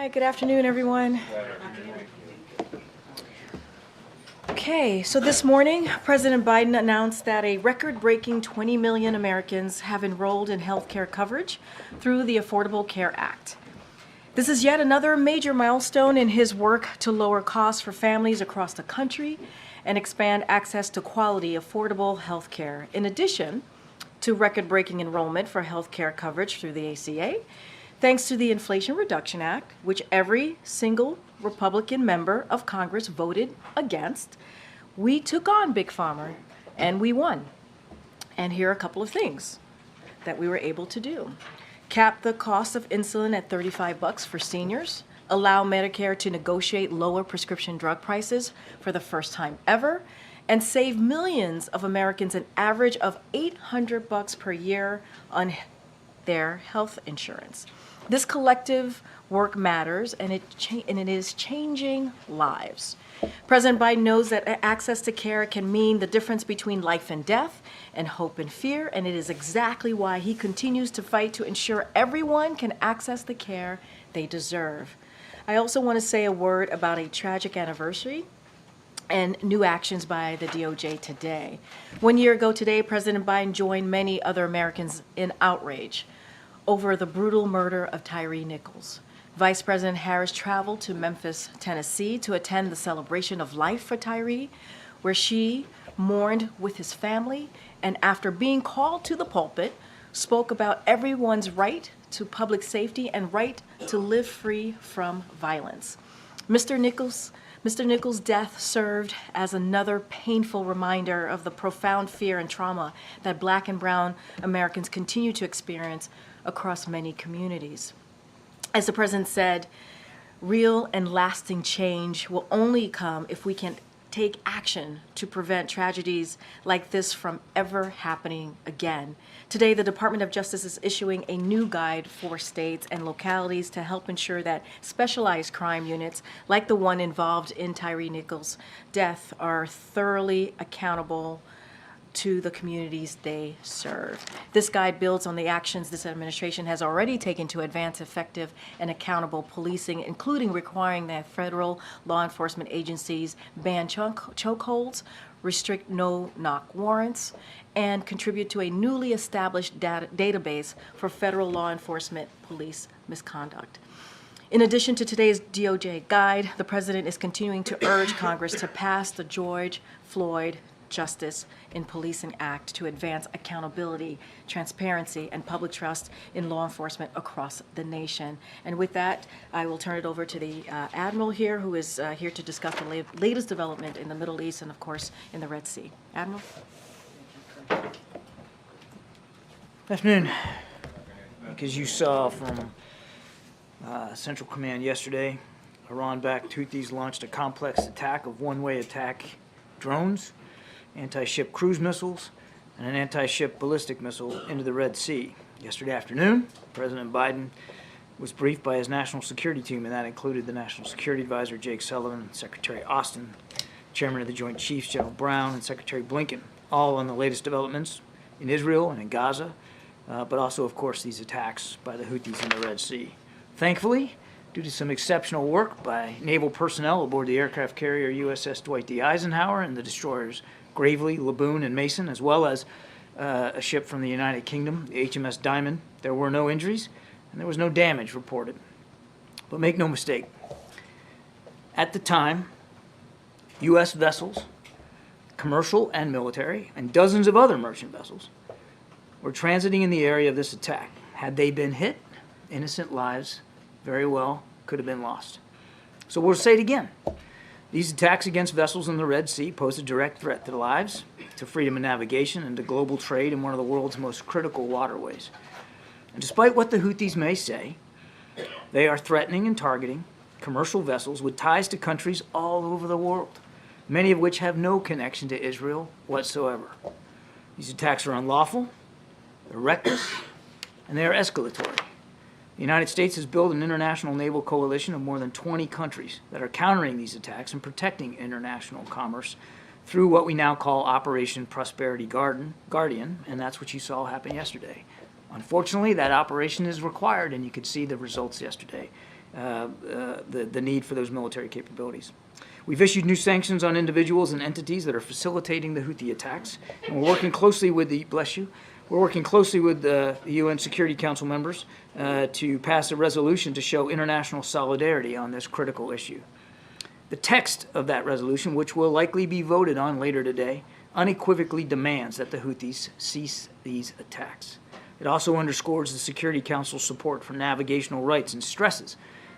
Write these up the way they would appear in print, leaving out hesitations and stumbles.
Hi, good afternoon, everyone. Okay, so this morning, President Biden announced that a record-breaking 20 million Americans have enrolled in health care coverage through the Affordable Care Act. This is yet another major milestone in his work to lower costs for families across the country and expand access to quality, affordable health care. In addition to record-breaking enrollment for health care coverage through the ACA, thanks to the Inflation Reduction Act, which every single Republican member of Congress voted against, we took on Big Pharma and we won. And here are a couple of things that we were able to do. Cap the cost of insulin at $35 for seniors, allow Medicare to negotiate lower prescription drug prices for the first time ever, and save millions of Americans an average of $800 per year on their health insurance. This collective work matters, and it is changing lives. President Biden knows that access to care can mean the difference between life and death and hope and fear, and it is exactly why he continues to fight to ensure everyone can access the care they deserve. I also want to say a word about a tragic anniversary and new actions by the DOJ today. 1 year ago today, President Biden joined many other Americans in outrage over the brutal murder of Tyre Nichols. Vice President Harris traveled to Memphis, Tennessee to attend the celebration of life for Tyre, where she mourned with his family, and after being called to the pulpit, spoke about everyone's right to public safety and right to live free from violence. Mr. Nichols' death served as another painful reminder of the profound fear and trauma that Black and brown Americans continue to experience across many communities. As the president said, real and lasting change will only come if we can take action to prevent tragedies like this from ever happening again. Today, the Department of Justice is issuing a new guide for states and localities to help ensure that specialized crime units, like the one involved in Tyre Nichols' death, are thoroughly accountable to the communities they serve. This guide builds on the actions this administration has already taken to advance effective and accountable policing, including requiring that federal law enforcement agencies ban chokeholds, restrict no-knock warrants, and contribute to a newly established database for federal law enforcement police misconduct. In addition to today's DOJ guide, the president is continuing to urge Congress to pass the George Floyd Justice in Policing Act to advance accountability, transparency, and public trust in law enforcement across the nation. And with that, I will turn it over to the Admiral here, who is here to discuss the latest development in the Middle East and, of course, in the Red Sea. Admiral? Good afternoon. As you saw from Central Command yesterday, Iran-backed Houthis launched a complex attack of one-way attack drones, anti-ship cruise missiles, and an anti-ship ballistic missile into the Red Sea. Yesterday afternoon, President Biden was briefed by his national security team, and that included the National Security Advisor, Jake Sullivan, Secretary Austin, Chairman of the Joint Chiefs, General Brown, and Secretary Blinken, all on the latest developments in Israel and in Gaza, but also, of course, these attacks by the Houthis in the Red Sea. Thankfully, due to some exceptional work by naval personnel aboard the aircraft carrier USS Dwight D. Eisenhower and the destroyers Gravely, Laboon, and Mason, as well as a ship from the United Kingdom, the HMS Diamond, there were no injuries and there was no damage reported. But make no mistake, at the time, U.S. vessels, commercial and military, and dozens of other merchant vessels were transiting in the area of this attack. Had they been hit, innocent lives very well could have been lost. So we'll say it again. These attacks against vessels in the Red Sea pose a direct threat to lives, to freedom of navigation, and to global trade in one of the world's most critical waterways. And despite what the Houthis may say, they are threatening and targeting commercial vessels with ties to countries all over the world, many of which have no connection to Israel whatsoever. These attacks are unlawful, they're reckless, and they are escalatory. The United States has built an international naval coalition of more than 20 countries that are countering these attacks and protecting international commerce through what we now call Operation Prosperity Guardian, and that's what you saw happen yesterday. Unfortunately, that operation is required, and you could see the results yesterday the need for those military capabilities. We've issued new sanctions on individuals and entities that are facilitating the Houthi attacks, and we're working closely with the UN Security Council members to pass a resolution to show international solidarity on this critical issue. The text of that resolution, which will likely be voted on later today, unequivocally demands that the Houthis cease these attacks. It also underscores the Security Council's support for navigational rights and stresses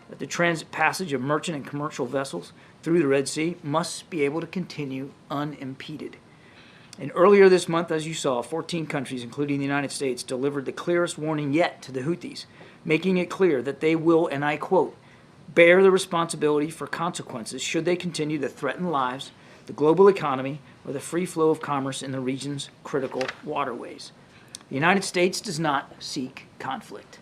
that the transit passage of merchant and commercial vessels through the Red Sea must be able to continue unimpeded. And earlier this month, as you saw, 14 countries, including the United States, delivered the clearest warning yet to the Houthis, making it clear that they will, and I quote, bear the responsibility for consequences should they continue to threaten lives, the global economy, or the free flow of commerce in the region's critical waterways. The United States does not seek conflict.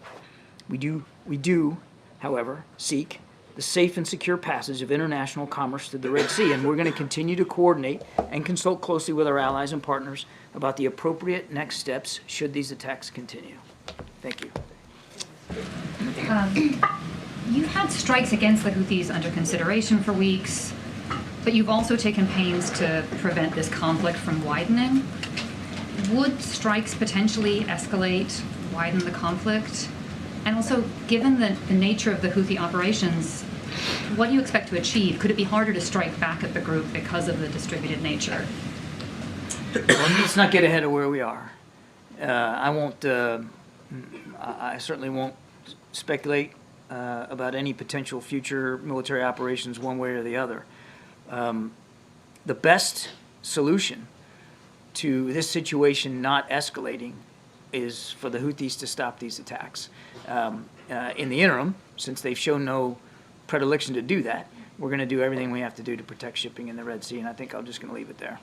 We do, however, seek the safe and secure passage of international commerce through the Red Sea, and we're going to continue to coordinate and consult closely with our allies and partners about the appropriate next steps should these attacks continue. Thank you. You've had strikes against the Houthis under consideration for weeks, but you've also taken pains to prevent this conflict from widening. Would strikes potentially escalate, widen the conflict? And also, given the nature of the Houthi operations, what do you expect to achieve? Could it be harder to strike back at the group because of the distributed nature? Well, let's not get ahead of where we are. I certainly won't speculate about any potential future military operations one way or the other. The best solution to this situation not escalating is for the Houthis to stop these attacks. In the interim, since they've shown no predilection to do that, we're going to do everything we have to do to protect shipping in the Red Sea, and I think I'm just going to leave it there.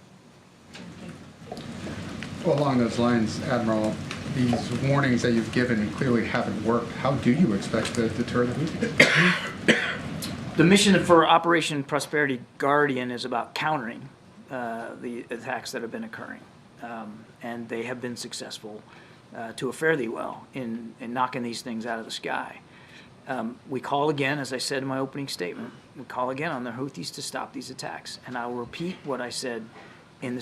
Well, along those lines, Admiral, these warnings that you've given clearly haven't worked. How do you expect to deter the Houthis? The mission for Operation Prosperity Guardian is about countering the attacks that have been occurring, and they have been successful to a fairly well in knocking these things out of the sky. We call again, as I said in my opening statement, we call again on the Houthis to stop these attacks, and I will repeat what I said in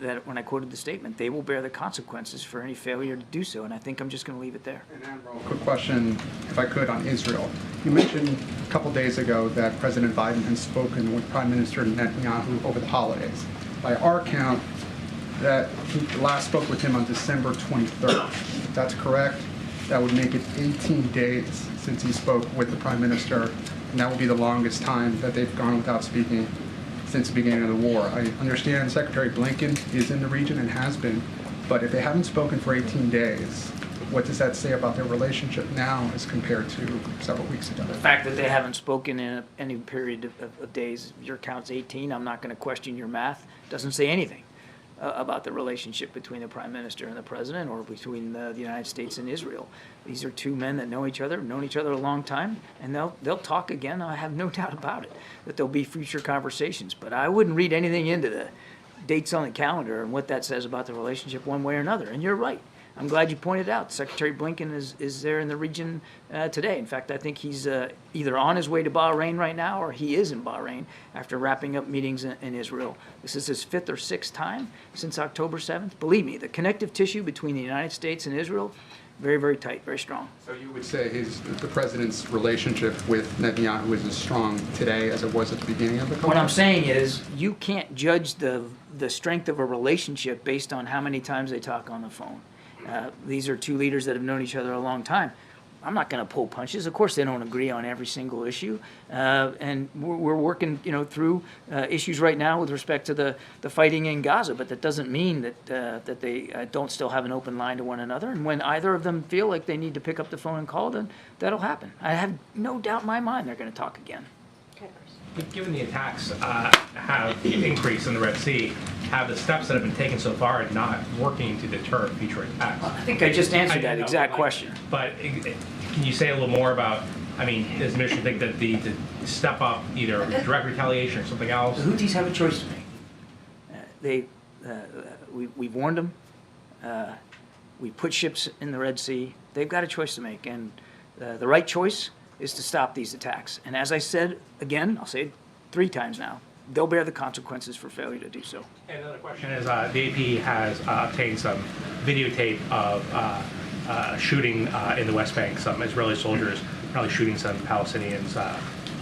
that when I quoted the statement. They will bear the consequences for any failure to do so, and I think I'm just going to leave it there. And Admiral, a quick question, if I could, on Israel. You mentioned a couple days ago that President Biden has spoken with Prime Minister Netanyahu over the holidays. By our count, that he last spoke with him on December 23rd. If that's correct, that would make it 18 days since he spoke with the Prime Minister, and that would be the longest time that they've gone without speaking since the beginning of the war. I understand Secretary Blinken is in the region and has been, but if they haven't spoken for 18 days, what does that say about their relationship now as compared to several weeks ago? The fact that they haven't spoken in any period of days, your count's 18, I'm not going to question your math, doesn't say anything about the relationship between the Prime Minister and the President, or between the United States and Israel. These are two men that know each other, have known each other a long time, and they'll talk again. I have no doubt about it, that there'll be future conversations. But I wouldn't read anything into the dates on the calendar and what that says about the relationship one way or another. And you're right. I'm glad you pointed out Secretary Blinken is there in the region today. In fact, I think he's either on his way to Bahrain right now, or he is in Bahrain after wrapping up meetings in Israel. This is his 5th or 6th time since October 7th. Believe me, the connective tissue between the United States and Israel, very, very tight, very strong. So you would say the president's relationship with Netanyahu is as strong today as it was at the beginning of the conflict? What I'm saying is you can't judge the strength of a relationship based on how many times they talk on the phone. These are two leaders that have known each other a long time. I'm not going to pull punches. Of course, they don't agree on every single issue, and we're working, through issues right now with respect to the fighting in Gaza. But that doesn't mean that they don't still have an open line to one another. And when either of them feel like they need to pick up the phone and call, then that'll happen. I have no doubt in my mind they're going to talk again. Given the attacks have increased in the Red Sea, have the steps that have been taken so far not working to deter future attacks? I think I just answered that exact question. But can you say a little more about, does the mission think that the step up either direct retaliation or something else? The Houthis have a choice to make. We've warned them. We put ships in the Red Sea. They've got a choice to make, and the right choice is to stop these attacks. And as I said, again, I'll say it 3 times now, they'll bear the consequences for failure to do so. And another question is, the AP has obtained some videotape of shooting in the West Bank, some Israeli soldiers probably shooting some Palestinians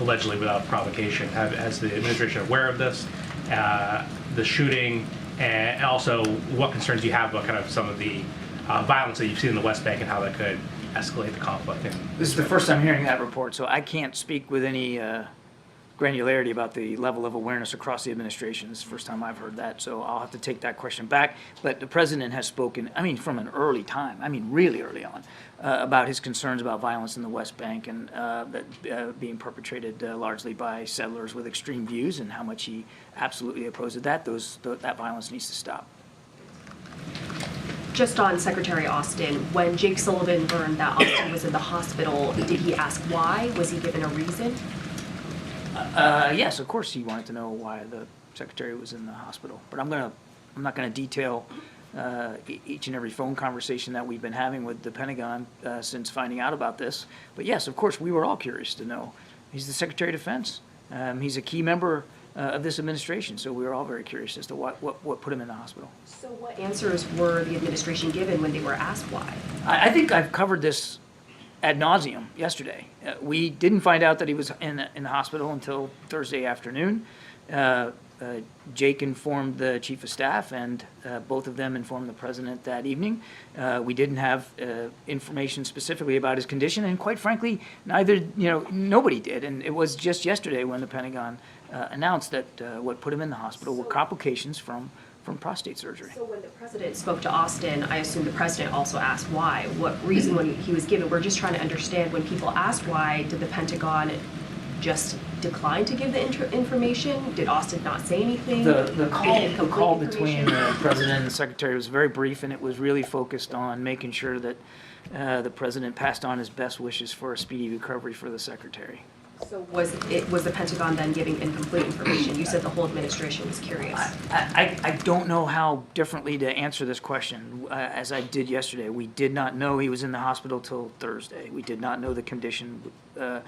allegedly without provocation. Has the administration aware of this, the shooting, and also what concerns you have about kind of some of the violence that you've seen in the West Bank and how that could escalate the conflict? This is the first time hearing that report, so I can't speak with any granularity about the level of awareness across the administration. This is the first time I've heard that, so I'll have to take that question back. But the president has spoken, I mean, from an early time, I mean, really early on, about his concerns about violence in the West Bank and that being perpetrated largely by settlers with extreme views, and how much he absolutely opposes that. That violence needs to stop. Just on Secretary Austin, when Jake Sullivan learned that Austin was in the hospital, did he ask why? Was he given a reason? Yes, of course he wanted to know why the secretary was in the hospital. But I'm not gonna detail each and every phone conversation that we've been having with the Pentagon since finding out about this. But yes, of course, we were all curious to know. He's the Secretary of Defense. He's a key member of this administration, so we were all very curious as to what put him in the hospital. So what answers were the administration given when they were asked why? I think I've covered this ad nauseum yesterday. We didn't find out that he was in the hospital until Thursday afternoon. Jake informed the chief of staff, and both of them informed the president that evening. We didn't have information specifically about his condition, and quite frankly, nobody did. And it was just yesterday when the Pentagon announced that what put him in the hospital were complications from prostate surgery. So when the president spoke to Austin, I assume the president also asked why. What reason when he was given? We're just trying to understand, when people asked why, did the Pentagon just decline to give the information? Did Austin not say anything? The call between the president and the secretary was very brief, and it was really focused on making sure that the president passed on his best wishes for a speedy recovery for the secretary. So was the Pentagon then giving incomplete information? You said the whole administration was curious. I don't know how differently to answer this question. As I did yesterday, we did not know he was in the hospital till Thursday. We did not know the condition that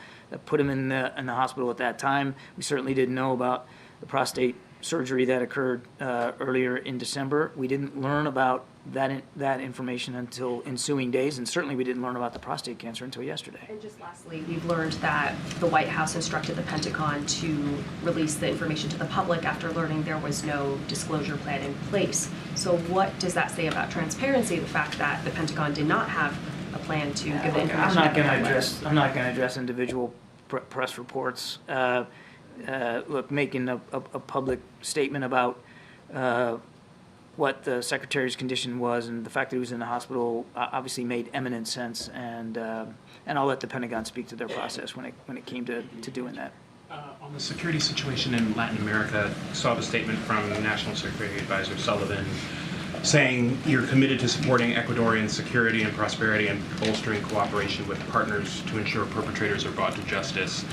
put him in the hospital at that time. We certainly didn't know about the prostate surgery that occurred earlier in December. We didn't learn about that information until ensuing days, and certainly we didn't learn about the prostate cancer until yesterday. And just lastly, we've learned that the White House instructed the Pentagon to release the information to the public after learning there was no disclosure plan in place. So what does that say about transparency, the fact that the Pentagon did not have a plan to give the information? I'm not going to address individual press reports. Look, making a public statement about what the secretary's condition was and the fact that he was in the hospital obviously made eminent sense, and I'll let the Pentagon speak to their process when it came to doing that. On the security situation in Latin America, saw the statement from National Security Advisor Sullivan saying you're committed to supporting Ecuadorian security and prosperity and bolstering cooperation with partners to ensure perpetrators are brought to justice.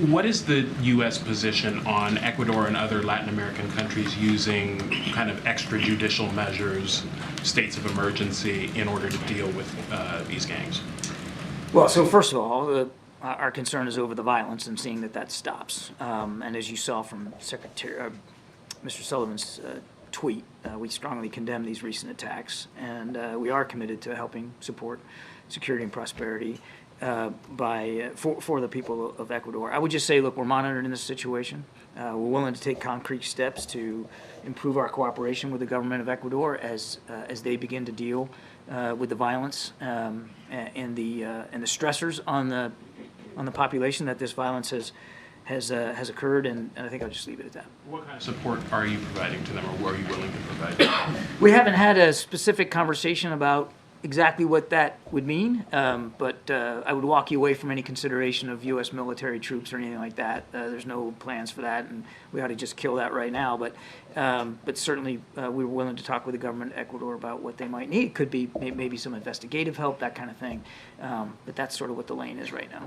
What is the U.S. position on Ecuador and other Latin American countries using kind of extrajudicial measures, states of emergency, in order to deal with these gangs? Well, so first of all, our concern is over the violence and seeing that stops. And as you saw from Mr. Sullivan's tweet, we strongly condemn these recent attacks, and we are committed to helping support security and prosperity for the people of Ecuador. I would just say, look, we're monitoring this situation. We're willing to take concrete steps to improve our cooperation with the government of Ecuador as they begin to deal with the violence and the stressors on the population that this violence has occurred, and I think I'll just leave it at that. What kind of support are you providing to them, or are you willing to provide to them? We haven't had a specific conversation about exactly what that would mean, but I would walk you away from any consideration of U.S. military troops or anything like that. There's no plans for that, and we ought to just kill that right now. But certainly we were willing to talk with the government of Ecuador about what they might need. Could be maybe some investigative help, that kind of thing. But that's sort of what the lane is right now.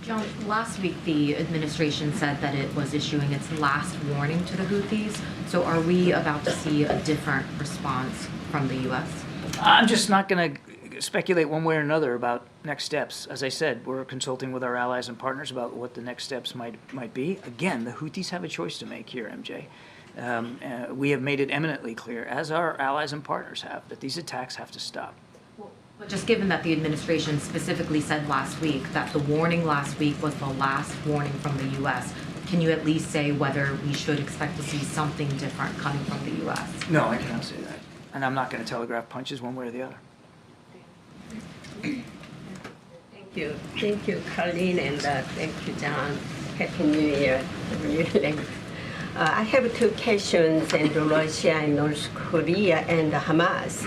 John, last week the administration said that it was issuing its last warning to the Houthis. So are we about to see a different response from the U.S.? I'm just not going to speculate one way or another about next steps. As I said, we're consulting with our allies and partners about what the next steps might be. Again, the Houthis have a choice to make here, MJ. We have made it eminently clear, as our allies and partners have, that these attacks have to stop. But just given that the administration specifically said last week that the warning last week was the last warning from the U.S., can you at least say whether we should expect to see something different coming from the U.S.? No, I cannot say that. And I'm not going to telegraph punches one way or the other. Thank you. Thank you, Karine, and thank you, John. Happy New Year. Really. I have two questions in Russia and North Korea and Hamas.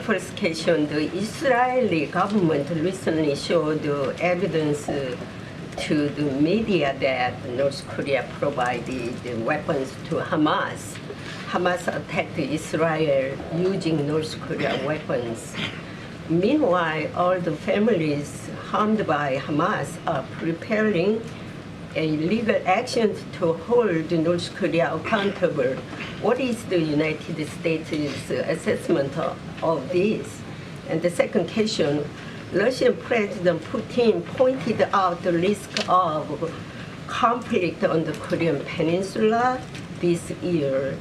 First question, the Israeli government recently showed evidence to the media that North Korea provided weapons to Hamas. Hamas attacked Israel using North Korea weapons. Meanwhile, all the families harmed by Hamas are preparing a legal action to hold North Korea accountable. What is the United States' assessment of this? And the second question, Russian President Putin pointed out the risk of conflict on the Korean Peninsula this year,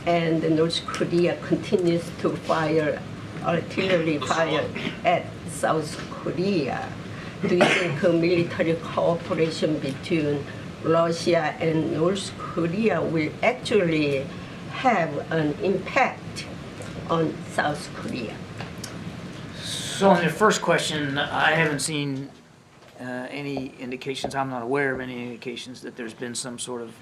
and North Korea continues to fire artillery fire at South Korea. Do you think military cooperation between Russia and North Korea will actually have an impact on South Korea? So on your first question, I haven't seen any indications, I'm not aware of any indications that there's been some sort of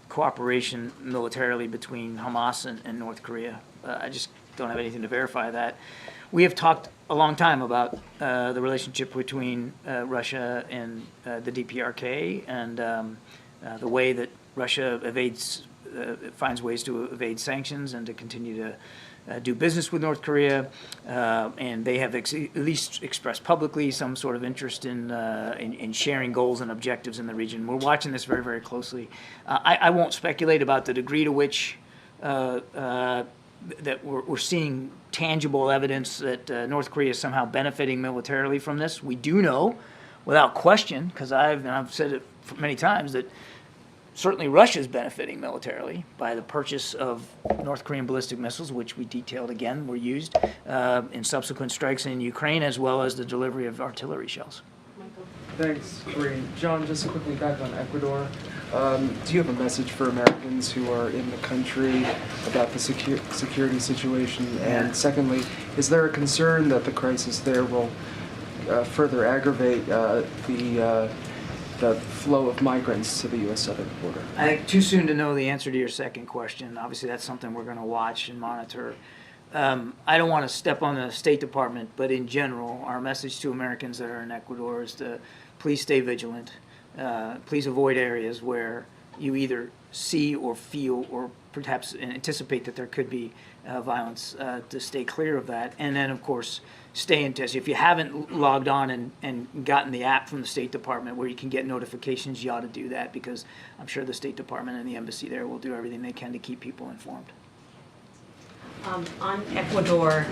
cooperation militarily between Hamas and North Korea. I just don't have anything to verify that. We have talked a long time about the relationship between Russia and the DPRK and the way that Russia finds ways to evade sanctions and to continue to do business with North Korea. And they have at least expressed publicly some sort of interest in sharing goals and objectives in the region. We're watching this very, very closely. I won't speculate about the degree to which that we're seeing tangible evidence that North Korea is somehow benefiting militarily from this. We do know, without question, because I've said it many times, that certainly Russia is benefiting militarily by the purchase of North Korean ballistic missiles, which we detailed again were used in subsequent strikes in Ukraine, as well as the delivery of artillery shells. Thanks, Karine. John, just quickly back on Ecuador. Do you have a message for Americans who are in the country about the security situation? And secondly, is there a concern that the crisis there will further aggravate the flow of migrants to the U.S. southern border? I think too soon to know the answer to your second question. Obviously, that's something we're going to watch and monitor. I don't want to step on the State Department, but in general, our message to Americans that are in Ecuador is to please stay vigilant. Please avoid areas where you either see or feel or perhaps anticipate that there could be violence, to stay clear of that. And then, of course, stay in touch. If you haven't logged on and gotten the app from the State Department where you can get notifications, you ought to do that, because I'm sure the State Department and the embassy there will do everything they can to keep people informed. On Ecuador,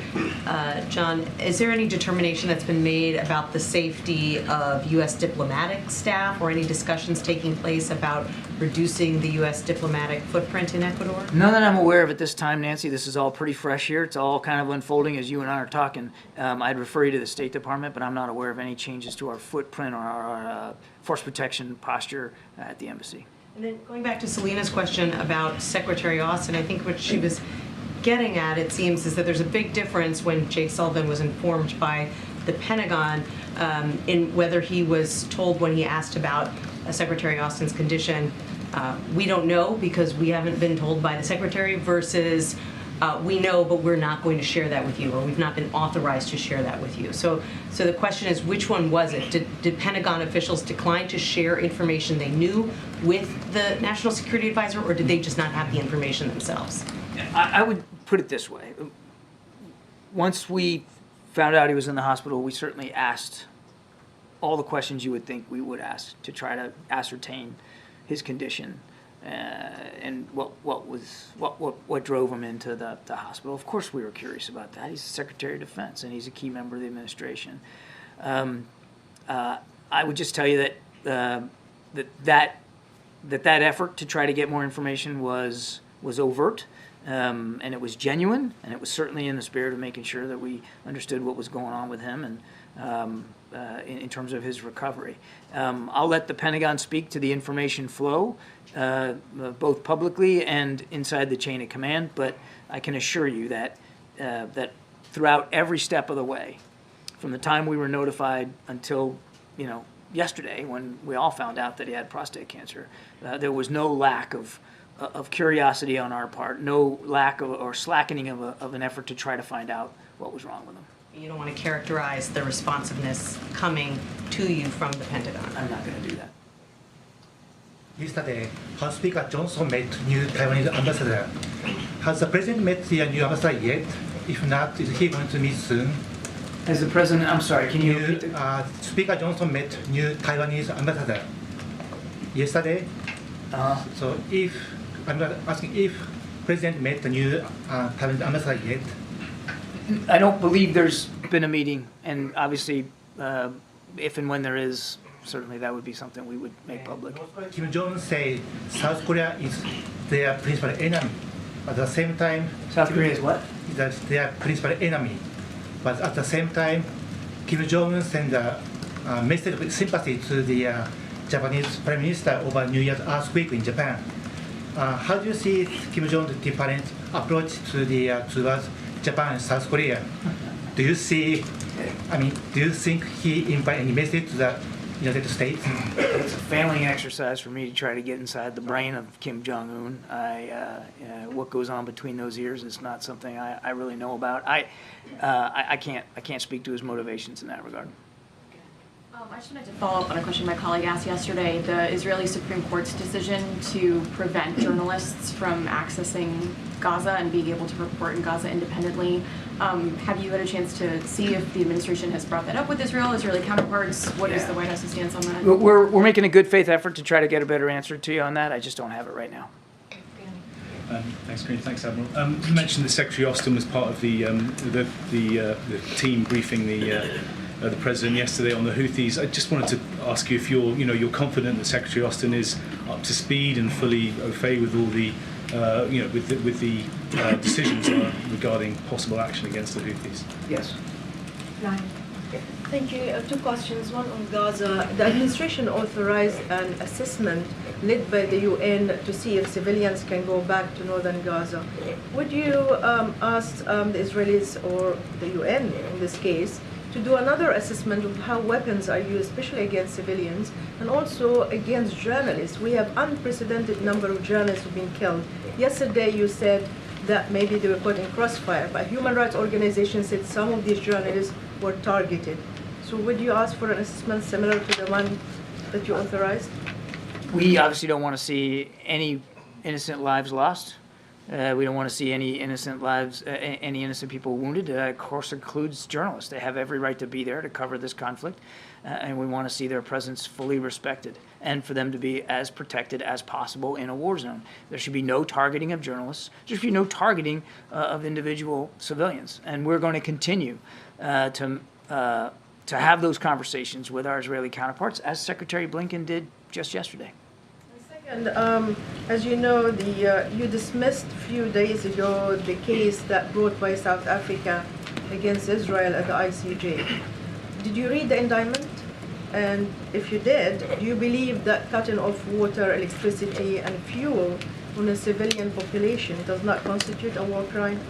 John, is there any determination that's been made about the safety of U.S. diplomatic staff, or any discussions taking place about reducing the U.S. diplomatic footprint in Ecuador? None that I'm aware of at this time, Nancy. This is all pretty fresh here. It's all kind of unfolding as you and I are talking. I'd refer you to the State Department, but I'm not aware of any changes to our footprint or our force protection posture at the embassy. And then going back to Selena's question about Secretary Austin, I think what she was getting at, it seems, is that there's a big difference when Jake Sullivan was informed by the Pentagon in whether he was told when he asked about Secretary Austin's condition, we don't know because we haven't been told by the Secretary, versus we know but we're not going to share that with you, or we've not been authorized to share that with you. So the question is, which one was it? Did Pentagon officials decline to share information they knew with the National Security Advisor, or did they just not have the information themselves? I would put it this way. Once we found out he was in the hospital, we certainly asked all the questions you would think we would ask to try to ascertain his condition. and what drove him into the hospital. Of course, we were curious about that. He's the Secretary of Defense, and he's a key member of the administration. I would just tell you that that effort to try to get more information was overt, and it was genuine, and it was certainly in the spirit of making sure that we understood what was going on with him and in terms of his recovery. I'll let the Pentagon speak to the information flow, both publicly and inside the chain of command, but I can assure you that throughout every step of the way, from the time we were notified until, yesterday when we all found out that he had prostate cancer, there was no lack of curiosity on our part, no lack of or slackening of an effort to try to find out what was wrong with him. You don't want to characterize the responsiveness coming to you from the Pentagon. I'm not going to do that. Yesterday, House Speaker Johnson met new Taiwanese ambassador. Has the president met the new ambassador yet? If not, is he going to meet soon? As the president, I'm sorry, can you repeat the... Speaker Johnson met new Taiwanese ambassador yesterday. So I'm not asking if president met the new Taiwanese ambassador yet. I don't believe there's been a meeting, and obviously, if and when there is, certainly that would be something we would make public. Kim Jong-un said South Korea is their principal enemy. At the same time, South Korea is what? That's their principal enemy. But at the same time, Kim Jong-un sent a message of sympathy to the Japanese Prime Minister over New Year's earthquake in Japan. How do you see Kim Jong-un's different approach to towards Japan and South Korea? Do you think he invite any message to the United States? It's a failing exercise for me to try to get inside the brain of Kim Jong-un. What goes on between those ears is not something I really know about. I can't speak to his motivations in that regard. I just wanted to follow up on a question my colleague asked yesterday. The Israeli Supreme Court's decision to prevent journalists from accessing Gaza and being able to report in Gaza independently. Have you had a chance to see if the administration has brought that up with Israeli counterparts? What is the White House's stance on that? We're making a good faith effort to try to get a better answer to you on that. I just don't have it right now. Thanks, Karine. Thanks, Admiral. You mentioned that Secretary Austin was part of the team briefing the president yesterday on the Houthis. I just wanted to ask you if you're confident that Secretary Austin is up to speed and fully au fait with all the with the decisions regarding possible action against the Houthis. Yes. Thank you. Two questions. One on Gaza. The administration authorized an assessment led by the UN to see if civilians can go back to northern Gaza. Would you ask the Israelis or the UN in this case to do another assessment of how weapons are used, especially against civilians and also against journalists? We have unprecedented number of journalists who've been killed. Yesterday you said that maybe they were caught in crossfire, but human rights organizations said some of these journalists were targeted. So would you ask for an assessment similar to the one that you authorized? We obviously don't want to see any innocent lives lost. We don't want to see any innocent lives, any innocent people wounded. Of course, includes journalists. They have every right to be there to cover this conflict, and we want to see their presence fully respected and for them to be as protected as possible in a war zone. There should be no targeting of journalists. There should be no targeting of individual civilians, and we're going to continue to have those conversations with our Israeli counterparts, as Secretary Blinken did just yesterday. And as you know, you dismissed a few days ago the case that brought by South Africa against Israel at the ICJ. Did you read the indictment? And if you did, do you believe that cutting off water, electricity, and fuel on a civilian population does not constitute a war crime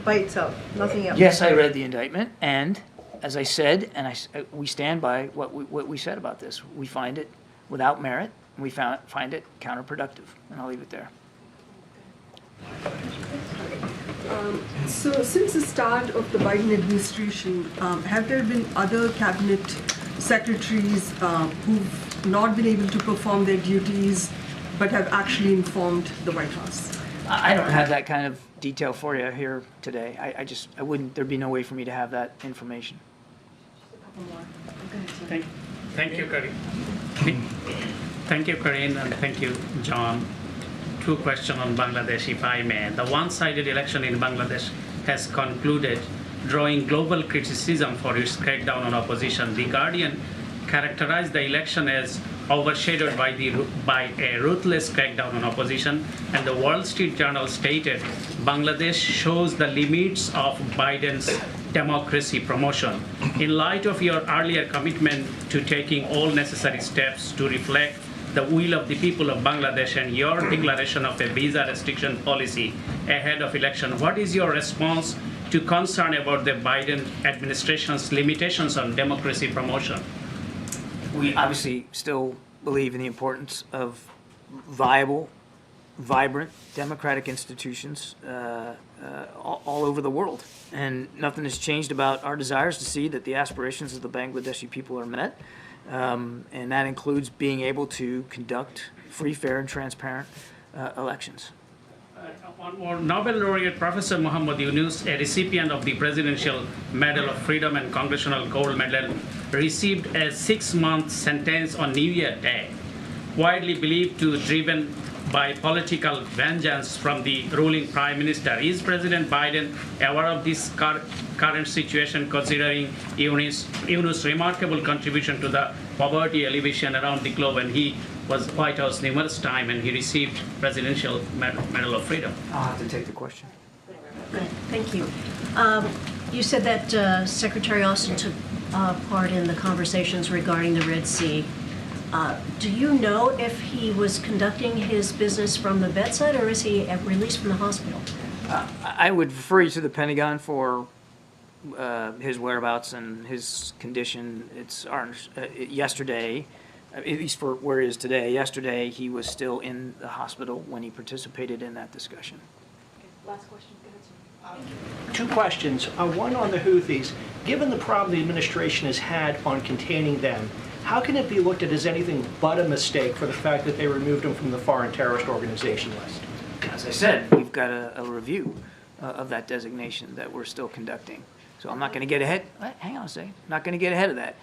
by itself, nothing else? Yes, I read the indictment, and as I said, and we stand by what we said about this. We find it without merit. We find it counterproductive, and I'll leave it there. So since the start of the Biden administration, have there been other cabinet secretaries who've not been able to perform their duties but have actually informed the White House? I don't have that kind of detail for you here today. I wouldn't, there'd be no way for me to have that information. Thank you, Karine. Thank you, Karine, and thank you, John. two questions on Bangladesh, if I may. The one-sided election in Bangladesh has concluded, drawing global criticism for its crackdown on opposition. The Guardian characterized the election as overshadowed by a ruthless crackdown on opposition, and the Wall Street Journal stated, Bangladesh shows the limits of Biden's democracy promotion. In light of your earlier commitment to taking all necessary steps to reflect the will of the people of Bangladesh and your declaration of a visa restriction policy ahead of election, what is your response to concern about the Biden administration's limitations on democracy promotion? We obviously still believe in the importance of viable, vibrant, democratic institutions all over the world. And nothing has changed about our desires to see that the aspirations of the Bangladeshi people are met. And that includes being able to conduct free, fair, and transparent elections. One more. Nobel laureate Professor Muhammad Yunus, a recipient of the Presidential Medal of Freedom and Congressional Gold Medal, received a 6-month sentence on New Year Day, widely believed to be driven by political vengeance from the ruling prime minister. Is President Biden aware of this current situation, considering Yunus' remarkable contribution to the poverty alleviation around the globe, and he was White House numerous times and he received Presidential Medal of Freedom? I'll have to take the question. Good, thank you. You said that Secretary Austin took part in the conversations regarding the Red Sea. Do you know if he was conducting his business from the bedside, or is he released from the hospital? I would refer you to the Pentagon for his whereabouts and his condition. It's yesterday, at least for where he is today. Yesterday, he was still in the hospital when he participated in that discussion. Last question. Go ahead, sir. Two questions. One on the Houthis. Given the problem the administration has had on containing them, how can it be looked at as anything but a mistake for the fact that they removed them from the foreign terrorist organization list? As I said, we've got a review of that designation that we're still conducting. So I'm not going to get ahead. Hang on a second. I'm not going to get ahead of that.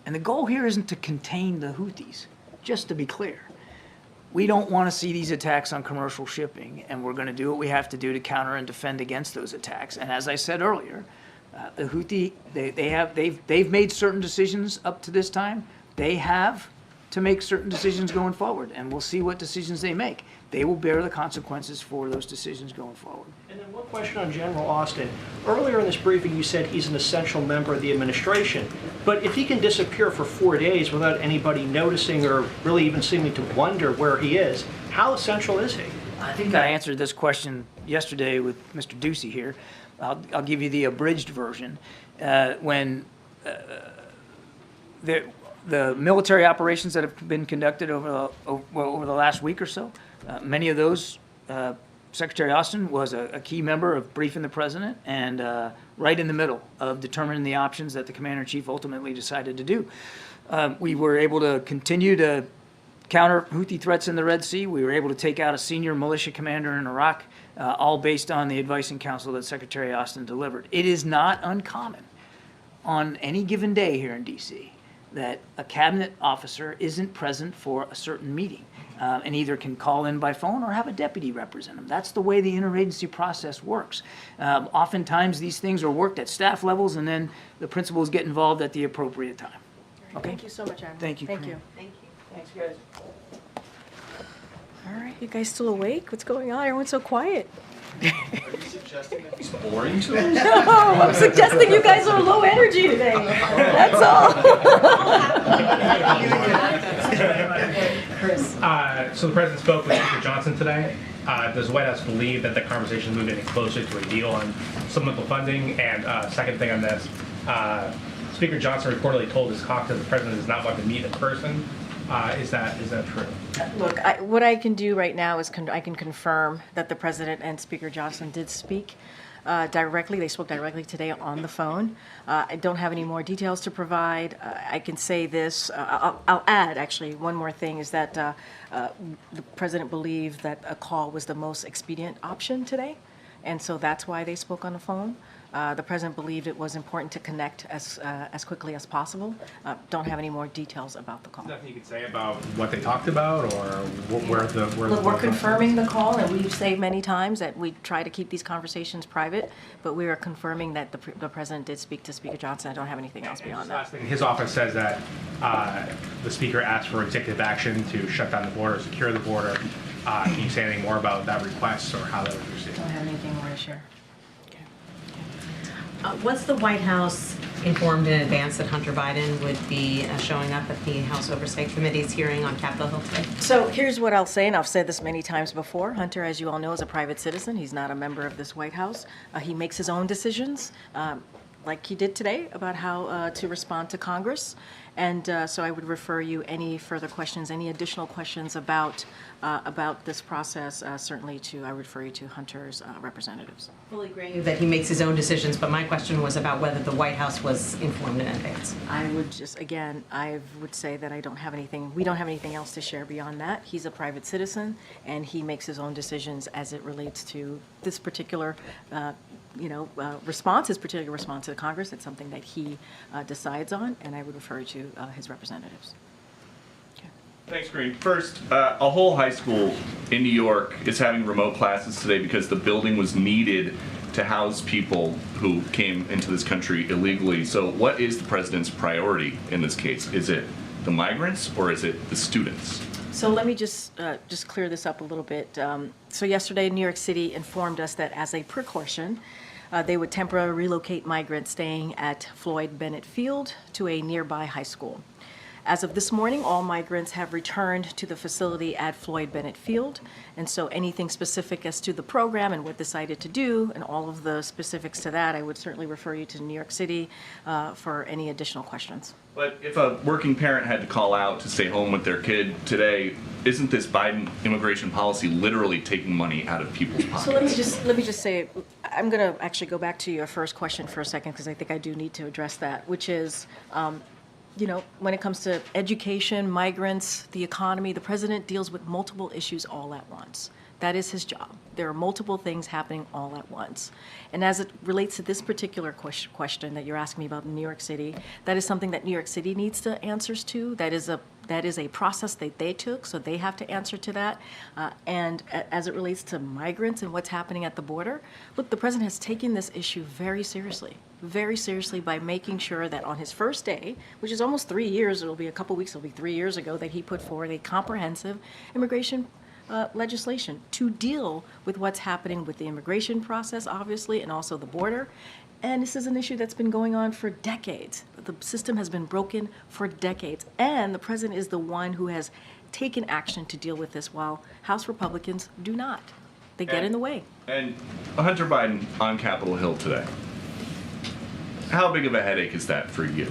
And the goal here isn't to contain the Houthis, just to be clear. We don't want to see these attacks on commercial shipping, and we're going to do what we have to do to counter and defend against those attacks. And as I said earlier, the Houthi, they've made certain decisions up to this time. They have to make certain decisions going forward, and we'll see what decisions they make. They will bear the consequences for those decisions going forward. And then one question on General Austin. Earlier in this briefing, you said he's an essential member of the administration. But if he can disappear for 4 days without anybody noticing or really even seeming to wonder where he is, how essential is he? I think I answered this question yesterday with Mr. Ducey here. I'll give you the abridged version. When the military operations that have been conducted over the last week or so, many of those, Secretary Austin was a key member of briefing the president and right in the middle of determining the options that the commander-in-chief ultimately decided to do. We were able to continue to counter Houthi threats in the Red Sea. We were able to take out a senior militia commander in Iraq, all based on the advice and counsel that Secretary Austin delivered. It is not uncommon on any given day here in D.C. that a cabinet officer isn't present for a certain meeting and either can call in by phone or have a deputy represent them. That's the way the interagency process works. Oftentimes these things are worked at staff levels, and then the principals get involved at the appropriate time. Okay? Thank you so much, Admiral. Thank you. Thank you. Thank you. Thanks, guys. All right, you guys still awake? What's going on? Everyone's so quiet. Are you suggesting that he's boring to us? No, I'm suggesting you guys are low energy today. That's all. So the president spoke with Speaker Johnson today. Does the White House believe that the conversation moved any closer to a deal on supplemental funding? And second thing on this, Speaker Johnson reportedly told his caucus the president does not want to meet in person. Is that true? Look, what I can do right now is I can confirm that the president and Speaker Johnson did speak directly. They spoke directly today on the phone. I don't have any more details to provide. I can say this. I'll add, actually, one more thing is that the president believed that a call was the most expedient option today. And so that's why they spoke on the phone. The president believed it was important to connect as quickly as possible. Don't have any more details about the call. Nothing you could say about what they talked about or where the... Look, we're confirming the call, and we've said many times that we try to keep these conversations private, but we are confirming that the president did speak to Speaker Johnson. I don't have anything else beyond that. Last thing, his office says that the speaker asked for executive action to shut down the border, secure the border. Can you say anything more about that request or how that was received? Don't have anything more to share. Was the White House informed in advance that Hunter Biden would be showing up at the House Oversight Committee's hearing on Capitol Hill today? So here's what I'll say, and I've said this many times before. Hunter, as you all know, is a private citizen. He's not a member of this White House. He makes his own decisions, like he did today, about how to respond to Congress. And so I would refer you any further questions, any additional questions about this process, certainly I would refer you to Hunter's representatives. Fully agree that he makes his own decisions, but my question was about whether the White House was informed in advance. I would just, again, I would say that we don't have anything else to share beyond that. He's a private citizen, and he makes his own decisions as it relates to this particular response, his particular response to Congress. It's something that he decides on, and I would refer to his representatives. Thanks, Karine. First, a whole high school in New York is having remote classes today because the building was needed to house people who came into this country illegally. So what is the president's priority in this case? Is it the migrants or is it the students? So let me just clear this up a little bit. So yesterday, New York City informed us that as a precaution, they would temporarily relocate migrants staying at Floyd Bennett Field to a nearby high school. As of this morning, all migrants have returned to the facility at Floyd Bennett Field, and so anything specific as to the program and what decided to do and all of the specifics to that, I would certainly refer you to New York City for any additional questions. But if a working parent had to call out to stay home with their kid today, isn't this Biden immigration policy literally taking money out of people's pockets? So let me just say, I'm going to actually go back to your first question for a second because I think I do need to address that, which is, when it comes to education, migrants, the economy, the president deals with multiple issues all at once. That is his job. There are multiple things happening all at once. And as it relates to this particular question that you're asking me about in New York City, that is something that New York City needs to answers to. That is a process that they took, so they have to answer to that. And as it relates to migrants and what's happening at the border, look, the president has taken this issue very seriously by making sure that on his first day, which is almost 3 years, it'll be a couple weeks, it'll be 3 years ago, that he put forward a comprehensive immigration legislation to deal with what's happening with the immigration process, obviously, and also the border. And this is an issue that's been going on for decades. The system has been broken for decades, and the president is the one who has taken action to deal with this, while House Republicans do not. They get in the way. And Hunter Biden on Capitol Hill today. How big of a headache is that for you?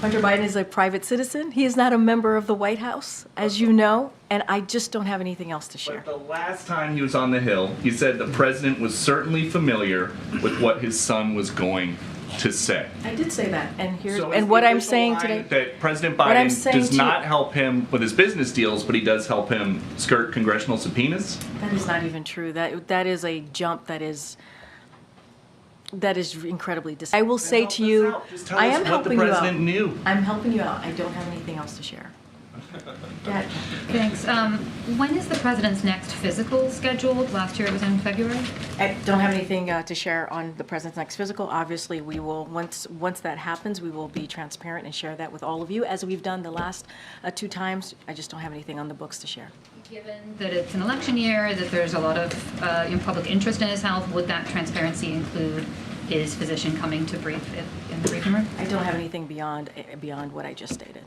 Hunter Biden is a private citizen. He is not a member of the White House, as you know, and I just don't have anything else to share. But the last time he was on the Hill, he said the president was certainly familiar with what his son was going to say. I did say that, and here's So and is what the I'm official saying line today. that President what I'm Biden saying does to not you- help him with his business deals, but he does help him skirt congressional subpoenas? That is not even true. That is a jump that is incredibly I will say to you, tell I us am what helping the you out. president knew. I'm helping you out. I don't have anything else to share. Go ahead. Thanks. When is the president's next physical scheduled? Last year it was in February. I don't have anything to share on the president's next physical. Obviously, we will once that happens, we will be transparent and share that with all of you, as we've done the last 2 times. I just don't have anything on the books to share. Given that it's an election year, that there's a lot of public interest in his health, would that transparency include his physician coming to brief in the briefing room? I don't have anything beyond what I just stated.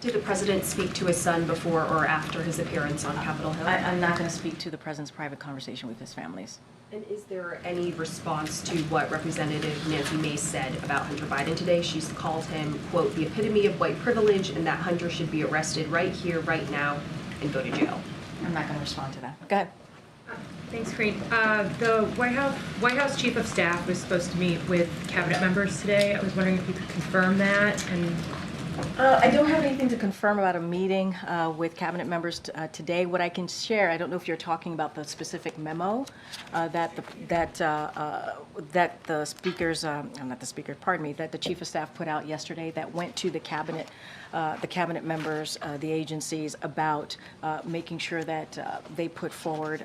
Did the president speak to his son before or after his appearance on Capitol Hill? I'm not going to speak to the president's private conversation with his families. And is there any response to what Representative Nancy Mace said about Hunter Biden today? She's called him, quote, the epitome of white privilege, and that Hunter should be arrested right here, right now, and go to jail. I'm not going to respond to that. Go ahead. Thanks, Karine. The White House Chief of Staff was supposed to meet with cabinet members today. I was wondering if you could confirm that and I don't have anything to confirm about a meeting with cabinet members today. What I can share, I don't know if you're talking about the specific memo that the speakers, not the speaker, pardon me, that the chief of staff put out yesterday that went to the cabinet members, the agencies, about making sure that they put forward,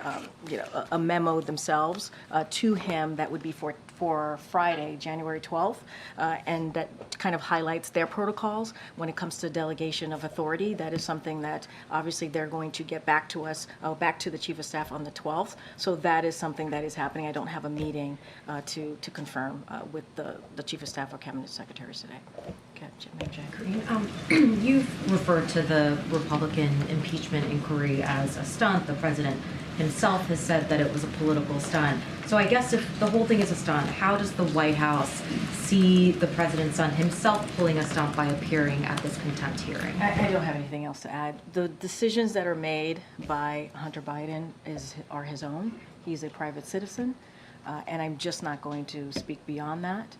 a memo themselves to him that would be for Friday, January 12th, and that kind of highlights their protocols when it comes to delegation of authority. That is something that obviously they're going to get back to us, back to the chief of staff on the 12th. So that is something that is happening. I don't have a meeting to confirm with the chief of staff or cabinet secretaries today. Okay, Karine, you've referred to the Republican impeachment inquiry as a stunt. The president himself has said that it was a political stunt. So I guess if the whole thing is a stunt, how does the White House see the president's son himself pulling a stunt by appearing at this contempt hearing? I don't have anything else to add. The decisions that are made by Hunter Biden are his own. He's a private citizen, and I'm just not going to speak beyond that.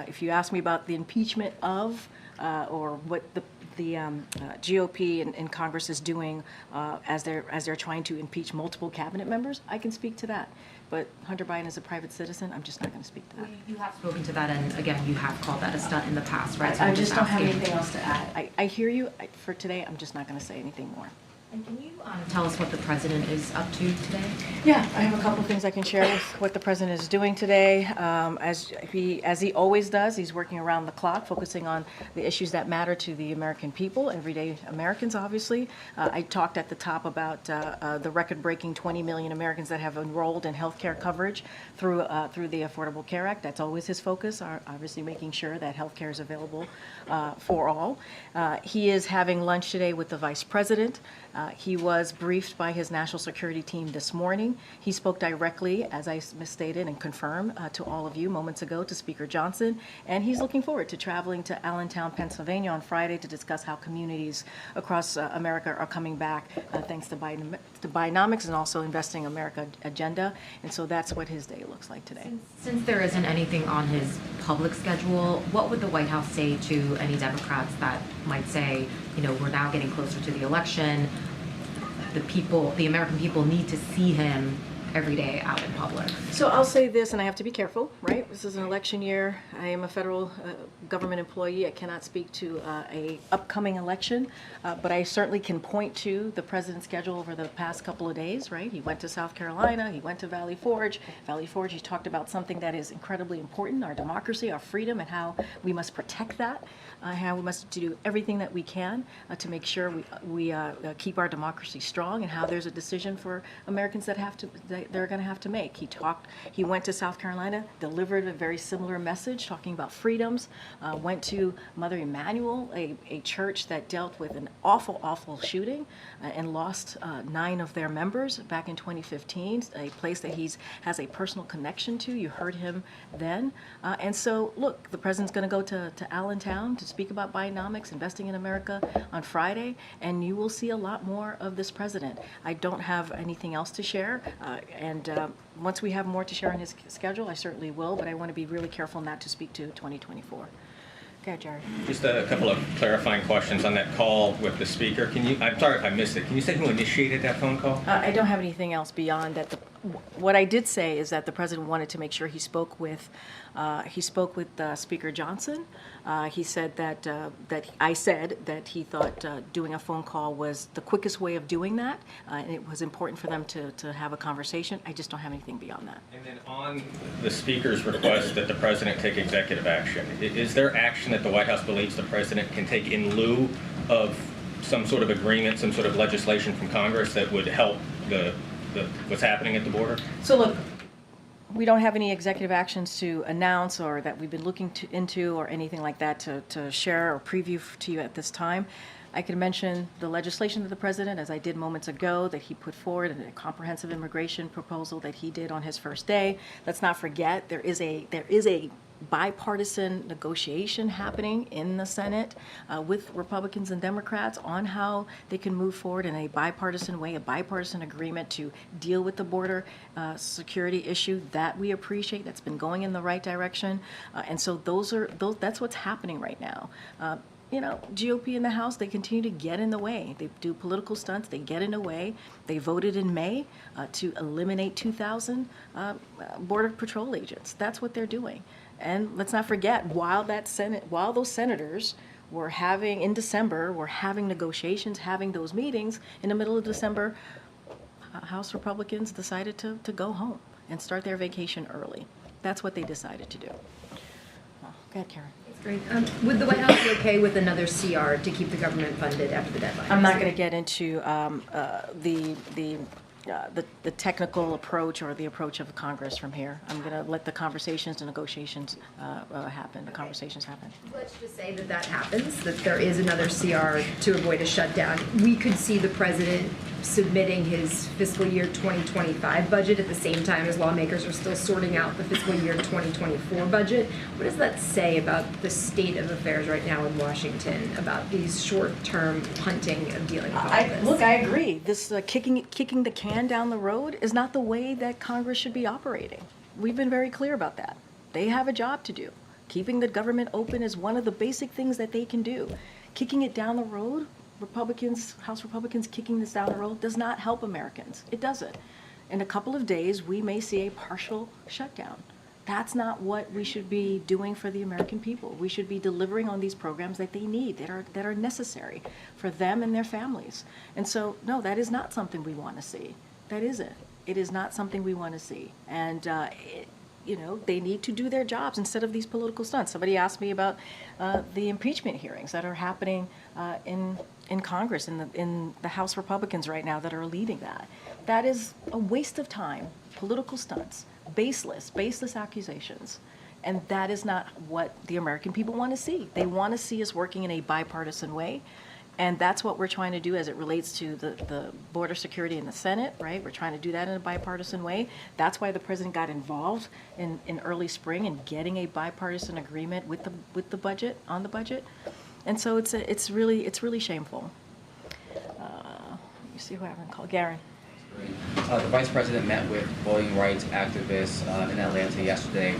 If you ask me about the impeachment of or what the GOP and Congress is doing as they're trying to impeach multiple cabinet members, I can speak to that. But Hunter Biden is a private citizen. I'm just not going to speak to that. You have spoken to that, and again, you have called that a stunt in the past, right? So I just don't have asking. anything else to add. I hear you. For today, I'm just not going to say anything more. And can you tell us what the president is up to today? Yeah, I have a couple things I can share with what the president is doing today. As he always does, he's working around the clock, focusing on the issues that matter to the American people, everyday Americans, obviously. I talked at the top about the record-breaking 20 million Americans that have enrolled in health care coverage through the Affordable Care Act. That's always his focus, obviously making sure that health care is available for all. He is having lunch today with the vice president. He was briefed by his national security team this morning. He spoke directly, as I misstated and confirmed to all of you moments ago, to Speaker Johnson, and he's looking forward to traveling to Allentown, Pennsylvania on Friday to discuss how communities across America are coming back thanks to Bidenomics and also Investing America agenda, and so that's what his day looks like today. Since there isn't anything on his public schedule, what would the White House say to any Democrats that might say, we're now getting closer to the election, the American people need to see him every day out in public? So I'll say this, and I have to be careful, right? This is an election year. I am a federal government employee. I cannot speak to a upcoming election, but I certainly can point to the president's schedule over the past couple of days, right? He went to South Carolina. He went to Valley Forge. Valley Forge, he talked about something that is incredibly important, our democracy, our freedom, and how we must protect that, how we must do everything that we can to make sure we keep our democracy strong, and how there's a decision for Americans that they're going to have to make. He went to South Carolina, delivered a very similar message, talking about freedoms, went to Mother Emanuel, a church that dealt with an awful shooting and lost 9 of their members back in 2015, a place that he has a personal connection to. You heard him then. And so, look, the president's going to go to Allentown to speak about Bidenomics, Investing in America on Friday, and you will see a lot more of this president. I don't have anything else to share. And once we have more to share on his schedule, I certainly will, but I want to be really careful not to speak to 2024. Okay, Jared. Just a couple of clarifying questions on that call with the speaker. I'm sorry if I missed it. Can you say who initiated that phone call? I don't have anything else beyond that. What I did say is that the president wanted to make sure he spoke with Speaker Johnson. He said that I said that he thought doing a phone call was the quickest way of doing that, and it was important for them to have a conversation. I just don't have anything beyond that. And then on the speaker's request that the president take executive action, is there action that the White House believes the president can take in lieu of some sort of agreement, some sort of legislation from Congress that would help what's happening at the border? So look, we don't have any executive actions to announce or that we've been looking into or anything like that to share or preview to you at this time. I can mention the legislation that the president, as I did moments ago, that he put forward, a comprehensive immigration proposal that he did on his first day. Let's not forget there is a bipartisan negotiation happening in the Senate with Republicans and Democrats on how they can move forward in a bipartisan way, a bipartisan agreement to deal with the border security issue that we appreciate. That's been going in the right direction, and so that's what's happening right now. GOP in the House, they continue to get in the way. They do political stunts, they get in the way. They voted in May to eliminate 2,000 Border Patrol agents. That's what they're doing. And let's not forget, while those senators were having, in December, were having negotiations, having those meetings, in the middle of December, House Republicans decided to go home and start their vacation early. That's what they decided to do. Go ahead, Karen. Great. Would the White House be okay with another CR to keep the government funded after the deadline? I'm not going to get into the technical approach or the approach of Congress from here. I'm going to let the conversations, the negotiations happen. The conversations happen. Let's just say that happens, that there is another CR to avoid a shutdown. We could see the president submitting his fiscal year 2025 budget at the same time as lawmakers are still sorting out the fiscal year 2024 budget. What does that say about the state of affairs right now in Washington, about these short-term punting of dealing with all this? Look, I agree. This kicking the can down the road is not the way that Congress should be operating. We've been very clear about that. They have a job to do. Keeping the government open is one of the basic things that they can do. Kicking it down the road, House Republicans kicking this down the road does not help Americans. It doesn't. In a couple of days, we may see a partial shutdown. That's not what we should be doing for the American people. We should be delivering on these programs that they need, that are necessary for them and their families. And so, no, that is not something we want to see. That isn't. It is not something we want to see. And they need to do their jobs instead of these political stunts. Somebody asked me about the impeachment hearings that are happening in Congress, in the House Republicans right now that are leading that. That is a waste of time, political stunts, baseless accusations. And that is not what the American people want to see. They want to see us working in a bipartisan way. And that's what we're trying to do as it relates to the border security in the Senate, right? We're trying to do that in a bipartisan way. That's why the president got involved in early spring in getting a bipartisan agreement with the budget, on the budget. And so it's really shameful. Let me see who I haven't called. Garen. The Vice President met with voting rights activists in Atlanta yesterday,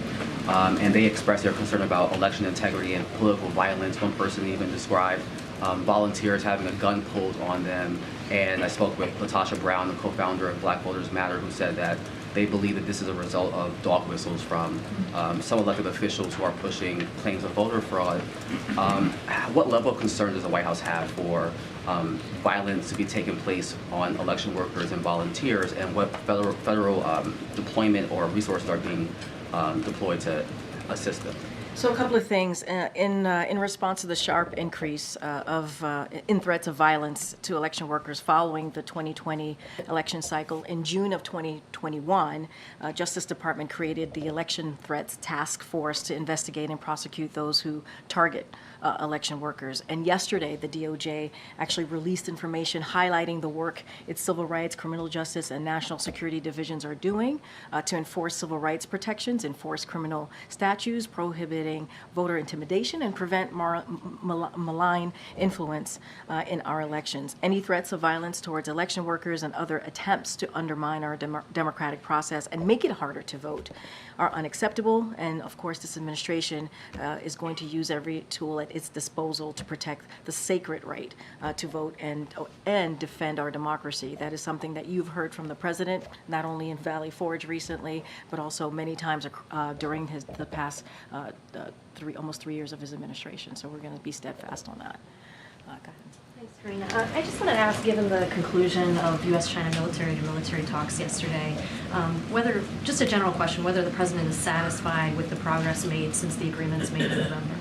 and they expressed their concern about election integrity and political violence. One person even described volunteers having a gun pulled on them. And I spoke with Latasha Brown, the co-founder of Black Voters Matter, who said that they believe that this is a result of dog whistles from some elected officials who are pushing claims of voter fraud. What level of concern does the White House have for violence to be taking place on election workers and volunteers, and what federal deployment or resources are being deployed to assist them? So a couple of things in response to the sharp increase in threats of violence to election workers following the 2020 election cycle. In June of 2021, Justice Department created the Election Threats Task Force to investigate and prosecute those who target election workers. And yesterday, the DOJ actually released information highlighting the work its civil rights, criminal justice, and national security divisions are doing to enforce civil rights protections, enforce criminal statutes, prohibiting voter intimidation, and prevent malign influence in our elections. Any threats of violence towards election workers and other attempts to undermine our democratic process and make it harder to vote are unacceptable. And of course, this administration is going to use every tool at its disposal to protect the sacred right to vote and defend our democracy. That is something that you've heard from the president, not only in Valley Forge recently, but also many times during the past almost 3 years of his administration. So we're going to be steadfast on that. Go ahead. Thanks, Karine. I just want to ask, given the conclusion of U.S.-China military-to-military talks yesterday, just a general question, whether the president is satisfied with the progress made since the agreements made in November.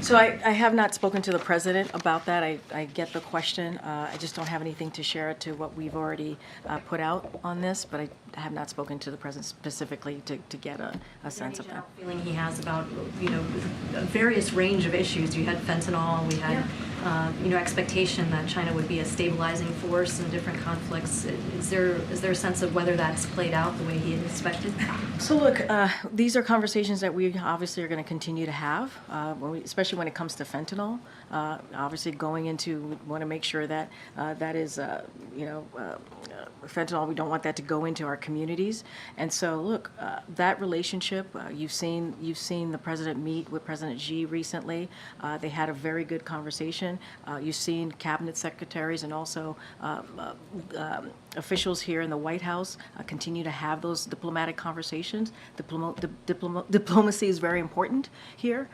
So I have not spoken to the president about that. I get the question. I just don't have anything to share to what we've already put out on this, but I have not spoken to the president specifically to get a sense of that. Feeling he has about, a various range of issues. You had fentanyl, we had expectation that China would be a stabilizing force in different conflicts. Is there a sense of whether that's played out the way he had expected? So look, these are conversations that we obviously are going to continue to have, especially when it comes to fentanyl. Obviously, going into, we want to make sure that that is, fentanyl. We don't want that to go into our communities. And so, look, that relationship. You've seen the president meet with President Xi recently. They had a very good conversation. You've seen cabinet secretaries and also officials here in the White House continue to have those diplomatic conversations. Diplomacy is very important here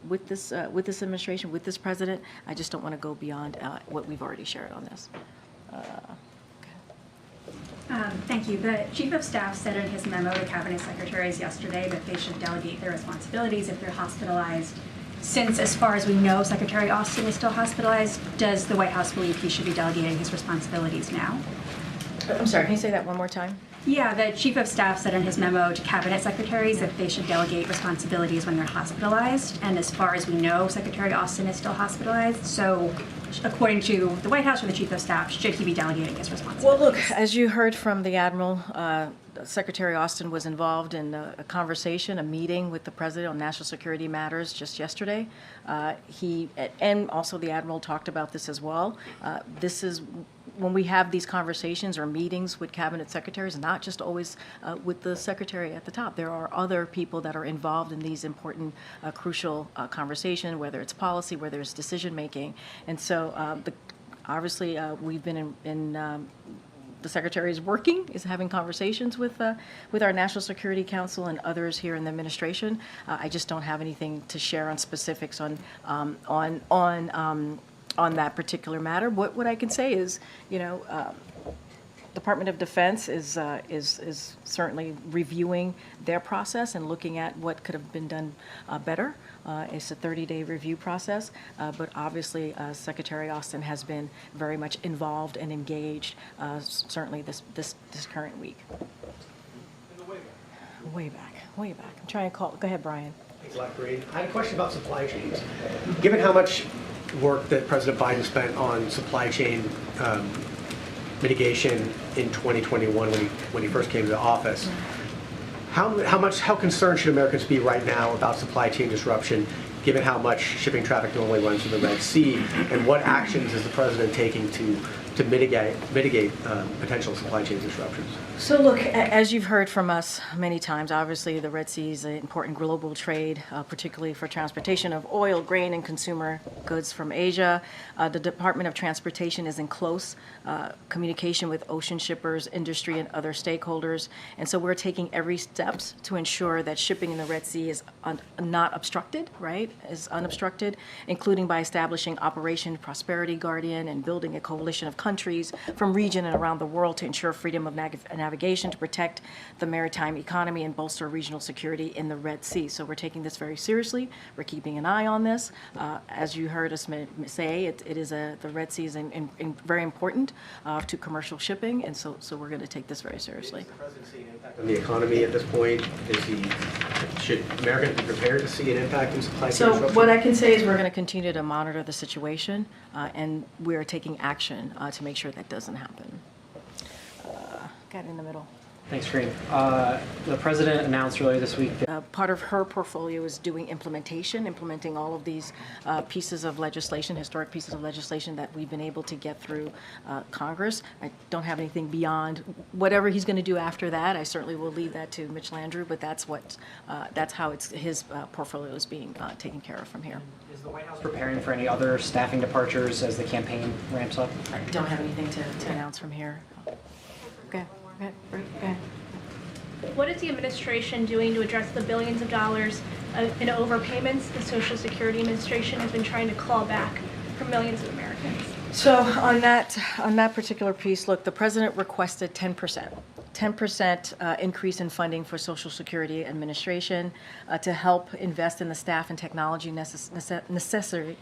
with this administration, with this president. I just don't want to go beyond what we've already shared on this. Thank you. The Chief of Staff said in his memo to Cabinet Secretaries yesterday that they should delegate their responsibilities if they're hospitalized. Since, as far as we know, Secretary Austin is still hospitalized, does the White House believe he should be delegating his responsibilities now? I'm sorry, can you say that one more time? Yeah, the Chief of Staff said in his memo to Cabinet Secretaries that they should delegate responsibilities when they're hospitalized. And as far as we know, Secretary Austin is still hospitalized. So according to the White House or the Chief of Staff, should he be delegating his responsibilities? Well, look, as you heard from the Admiral, Secretary Austin was involved in a conversation, a meeting with the President on national security matters just yesterday. And also the Admiral talked about this as well. This is when we have these conversations or meetings with cabinet secretaries, not just always with the secretary at the top. There are other people that are involved in these important, crucial conversations, whether it's policy, whether it's decision making. And so obviously we've been the Secretary is having conversations with our National Security Council and others here in the administration. I just don't have anything to share on specifics on that particular matter. What I can say is, Department of Defense is certainly reviewing their process and looking at what could have been done better. It's a 30-day review process, but obviously Secretary Austin has been very much involved and engaged, certainly this current week. Way back. I'm trying to call. Go ahead, Brian. Thanks a lot, Karine. I had a question about supply chains. Given how much work that President Biden spent on supply chain mitigation in 2021 when he first came to the office, how concerned should Americans be right now about supply chain disruption, given how much shipping traffic normally runs through the Red Sea, and what actions is the president taking to mitigate potential supply chain disruptions? So look, as you've heard from us many times, obviously the Red Sea is an important global trade, particularly for transportation of oil, grain, and consumer goods from Asia. The Department of Transportation is in close communication with ocean shippers, industry, and other stakeholders. And so we're taking every steps to ensure that shipping in the Red Sea is not obstructed, right? Is unobstructed, including by establishing Operation Prosperity Guardian and building a coalition of countries from region and around the world to ensure freedom of navigation, to protect the maritime economy and bolster regional security in the Red Sea. So we're taking this very seriously. We're keeping an eye on this. As you heard us say, the Red Sea is very important to commercial shipping, and so we're going to take this very seriously. Is the president seeing an impact on the economy at this point? Should Americans be prepared to see an impact in supply chain disruption? So what I can say is we're going to continue to monitor the situation, and we're taking action to make sure that doesn't happen. Got in the middle. Thanks, Karine. The president announced earlier this week that part of her portfolio is doing implementing all of these pieces of legislation, historic pieces of legislation that we've been able to get through Congress. I don't have anything beyond whatever he's going to do after that. I certainly will leave that to Mitch Landrieu, but that's how his portfolio is being taken care of from here. Is the White House preparing for any other staffing departures as the campaign ramps up? I don't have anything to announce from here. Okay. What is the administration doing to address the billions of dollars in overpayments the Social Security Administration has been trying to claw back from millions of Americans? So on that particular piece, look, the president requested 10%. 10% increase in funding for Social Security Administration to help invest in the staff and technology necessary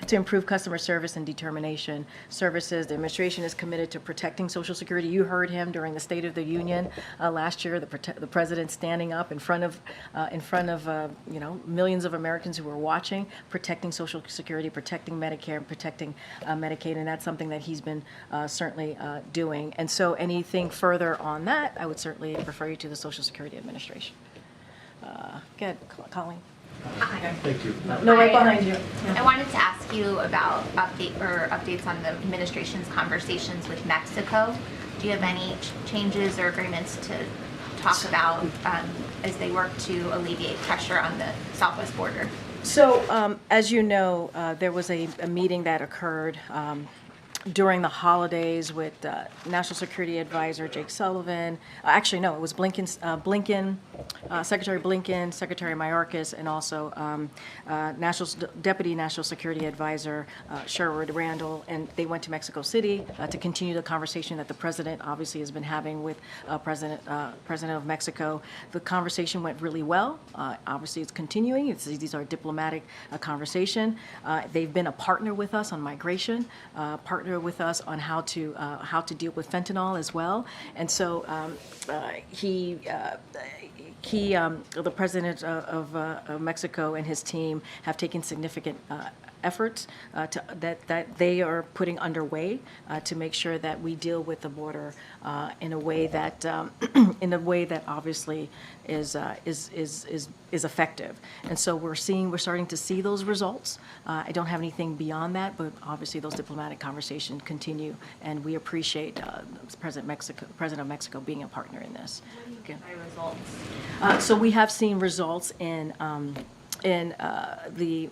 to improve customer service and determination services. The administration is committed to protecting Social Security. You heard him during the State of the Union last year, the president standing up in front of millions of Americans who were watching, protecting Social Security, protecting Medicare, and protecting Medicaid, and that's something that he's been certainly doing. And so anything further on that, I would certainly refer you to the Social Security Administration. Go ahead, Colleen. Hi. Thank you. No, right behind you. I wanted to ask you about updates on the administration's conversations with Mexico. Do you have any changes or agreements to talk about as they work to alleviate pressure on the southwest border? So, as you know, there was a meeting that occurred during the holidays with National Security Advisor Jake Sullivan. Actually, no, it was Secretary Blinken, Secretary Mayorkas, and also Deputy National Security Advisor Sherwood Randall, and they went to Mexico City to continue the conversation that the president obviously has been having with President of Mexico. The conversation went really well. Obviously, it's continuing. These are diplomatic conversation. They've been a partner with us on migration, partner with us on how to deal with fentanyl as well. And so the president of Mexico and his team have taken significant efforts that they are putting underway to make sure that we deal with the border in a way that obviously is effective. And so we're starting to see those results. I don't have anything beyond that, but obviously those diplomatic conversations continue, and we appreciate President of Mexico being a partner in this. By results? So we have seen results in the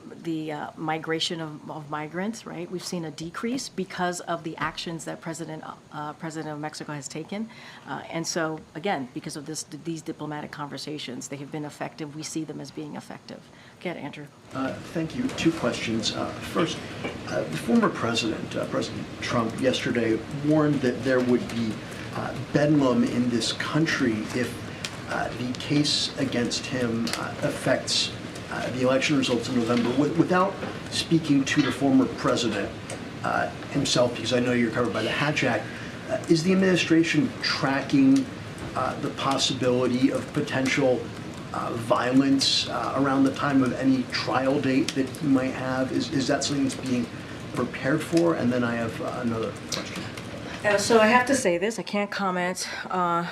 migration of migrants, right? We've seen a decrease because of the actions that President of Mexico has taken. And so, again, because of these diplomatic conversations, they have been effective. We see them as being effective. Go ahead, Andrew. Thank you. Two questions. First, the former president, President Trump, yesterday warned that there would be bedlam in this country if the case against him affects the election results in November. Without speaking to the former president himself, because I know you're covered by the Hatch Act, is the administration tracking the possibility of potential violence around the time of any trial date that he might have? Is that something that's being prepared for? And then I have another question. So I have to say this, I can't comment on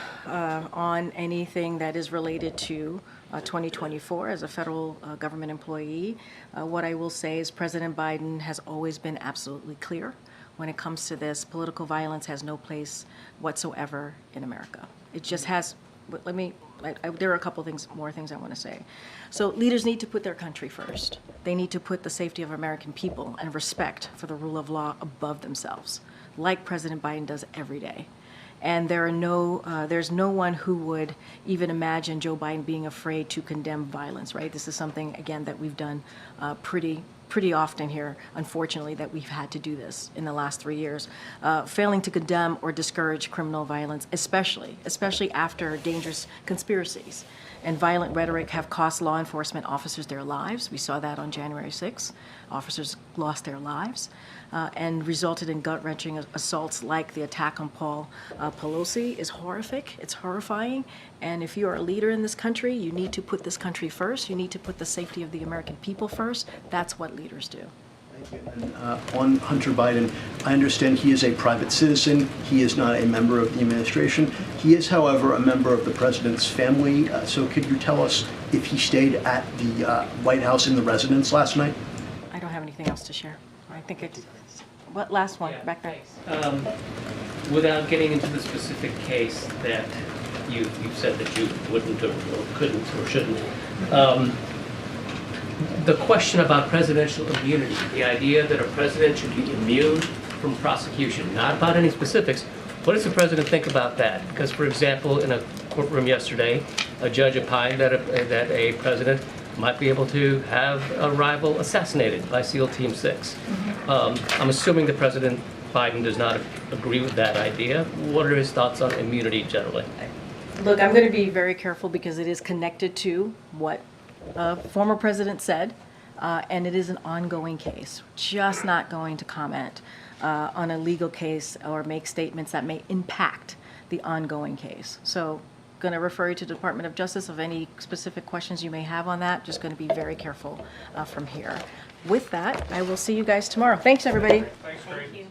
anything that is related to 2024 as a federal government employee. What I will say is President Biden has always been absolutely clear when it comes to this. Political violence has no place whatsoever in America. It just has. There are a couple more things I want to say. So leaders need to put their country first. They need to put the safety of American people and respect for the rule of law above themselves, like President Biden does every day. And there's no one who would even imagine Joe Biden being afraid to condemn violence, right? This is something, again, that we've done pretty often here, unfortunately, that we've had to do this in the last 3 years. Failing to condemn or discourage criminal violence, especially after dangerous conspiracies and violent rhetoric have cost law enforcement officers their lives. We saw that on January 6th. Officers lost their lives and resulted in gut-wrenching assaults like the attack on Paul Pelosi is horrific. It's horrifying. And if you are a leader in this country, you need to put this country first. You need to put the safety of the American people first. That's what leaders do. And, on Hunter Biden, I understand he is a private citizen. He is not a member of the administration. He is, however, a member of the president's family. So could you tell us if he stayed at the White House in the residence last night? I don't have anything else to share. I think what last one? Yeah, back there. Without getting into the specific case that you said that you wouldn't or couldn't or shouldn't, the question about presidential immunity, the idea that a president should be immune from prosecution, not about any specifics. What does the president think about that? Because, for example, in a courtroom yesterday, a judge opined that a president might be able to have a rival assassinated by SEAL Team 6. I'm assuming the president Biden does not agree with that idea. What are his thoughts on immunity generally? Look, I'm going to be very careful because it is connected to what a former president said, and it is an ongoing case. Just not going to comment on a legal case or make statements that may impact the ongoing case. So, going to refer you to the Department of Justice of any specific questions you may have on that. Just going to be very careful from here. With that, I will see you guys tomorrow. Thanks, everybody. Thanks, Karine.